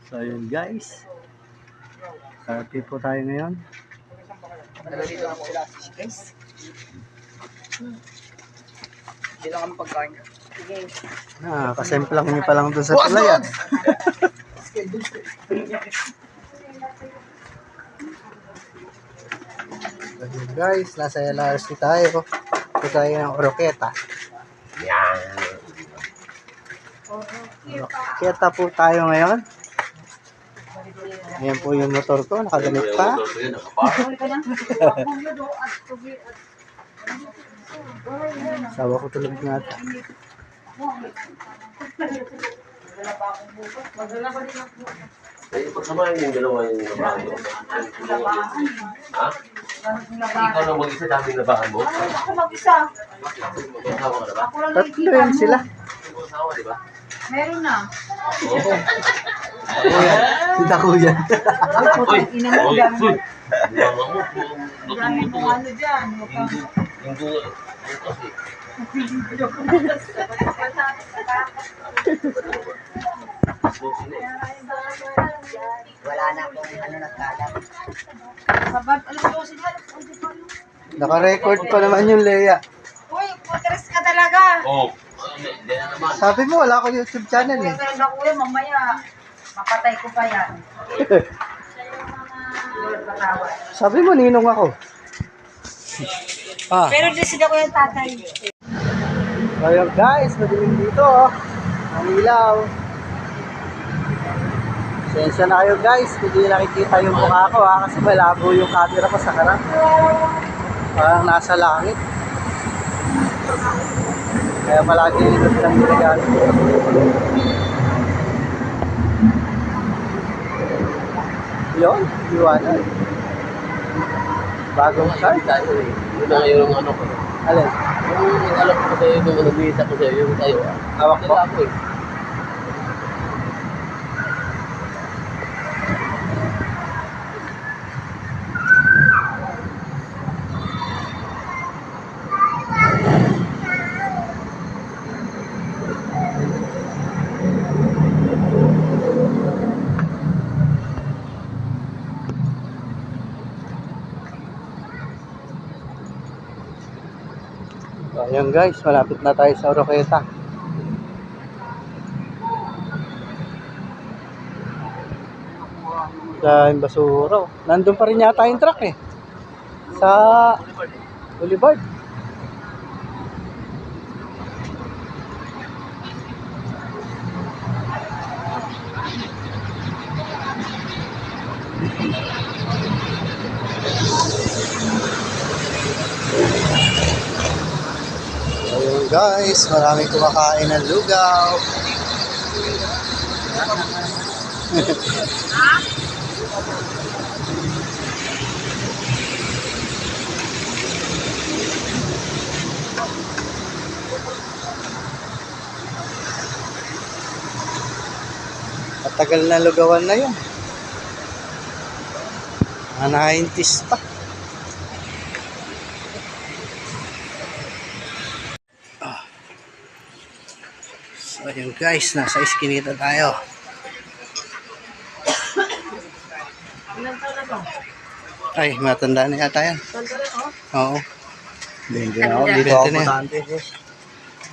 So yun guys, happy po tayo ngayon. Hindi lang kami pagkain. Kasemplang nyo pa lang doon sa tulay. So guys, nasa LRC tayo. Ito tayo ng Oroqueta. Yan. Oroqueta po tayo ngayon. Ayan po yung motor ko, nakagamit pa. Sawa ko tulog nga ito. Pagsamahin yung dalawa yung nabahan mo. Ha? Ikaw lang mag-isa dami nabahan mo? Ako mag-isa. Mag-asawa ka na ba? Tatlo yan sila. Mag-asawa, di ba? Meron na. Oo. Kita ko yan. Uy! Uy! Uy! Mga mo, Dami mo ano dyan. yung bunga. Ano kasi? Wala na akong ano nagkalat. Sabat, alam mo siya. Naka-record pa naman yung Leia. Uy, putres ka talaga. Oo. Hindi na naman. Sabi mo, wala ko YouTube channel eh. Pero na kuya, mamaya. Mapatay ko pa yan. Sabi mo, ninong ako. Pero di sila ko yung tatay. Ayun guys, madilim dito oh. Ang ilaw. Sensya na kayo guys, hindi nakikita yung mukha ko ha, kasi malabo yung camera ko sa harap. Parang nasa langit. Kaya palagi yung lang ginagamit. Yun, liwanag. Bagong card. Yun na ngayon ang ano ko. Alin? Yung alam ko sa'yo, yung nag-iisa ko sa'yo, yung tayo. Hawak mo? Ako eh. So, ayun guys, malapit na tayo sa Oroqueta. Sa Basuro. Nandun pa rin yata yung truck eh. Sa Boulevard. Ayun guys, maraming kumakain ng lugaw. Matagal na lugawan na yun. Mga 90s pa. So yun guys, nasa Eskinita tayo. Ay, matanda na yata yan. Oo. Hindi na ako.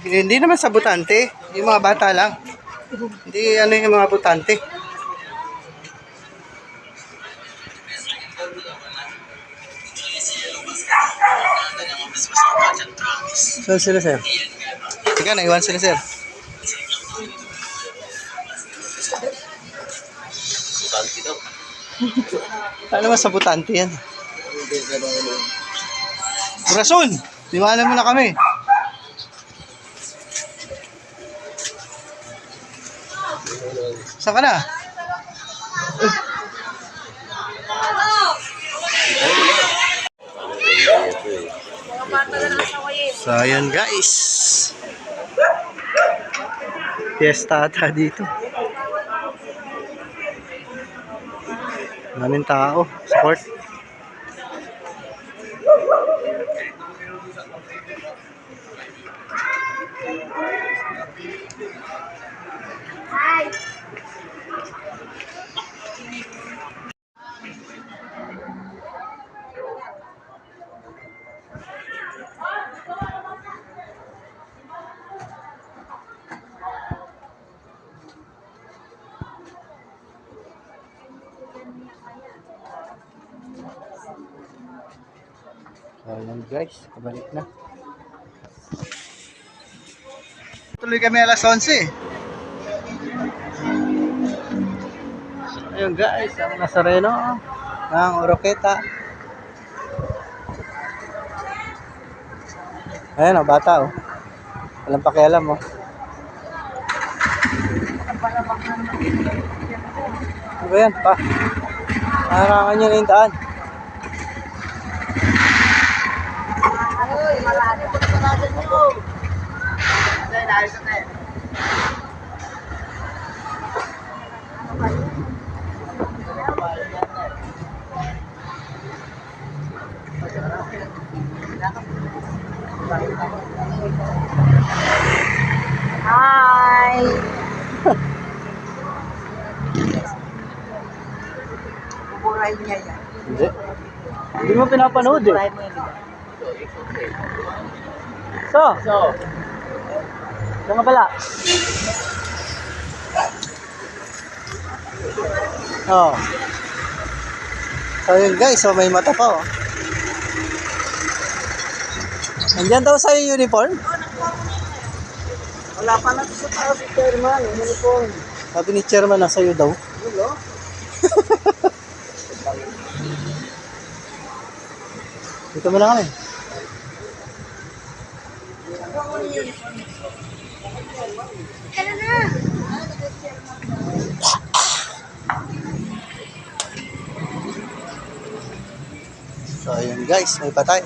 Hindi naman sa butante. Yung mga bata lang. Hindi ano yung mga butante. Saan sila sir? Teka, naiwan sila sir. Butante daw. Ano naman sa butante yan? Rason! Tiwanan mo na kami. Saan ka na? So, ayan guys. Fiesta ata dito. Maraming tao. Sport. guys, kabalik na. Tuloy kami alas 11. Ayun guys, ang Nazareno ng Oroqueta. Ayan o, bata o. Walang pakialam o. Ano ba yan pa? Harangan nyo na yung daan. Uy, malalim po na nyo. Hi! Buburahin niya yan. Hindi. Hindi mo pinapanood eh. Buburahin mo yan. So. Diyan nga pala. Oh. So yun guys, so may mata pa oh. Nandyan daw sa'yo uniform? Wala pa na sa tao si Chairman, uniform. Sabi ni chairman na sa'yo daw. Gulo? Dito mo na kami. So ayun guys, may patay.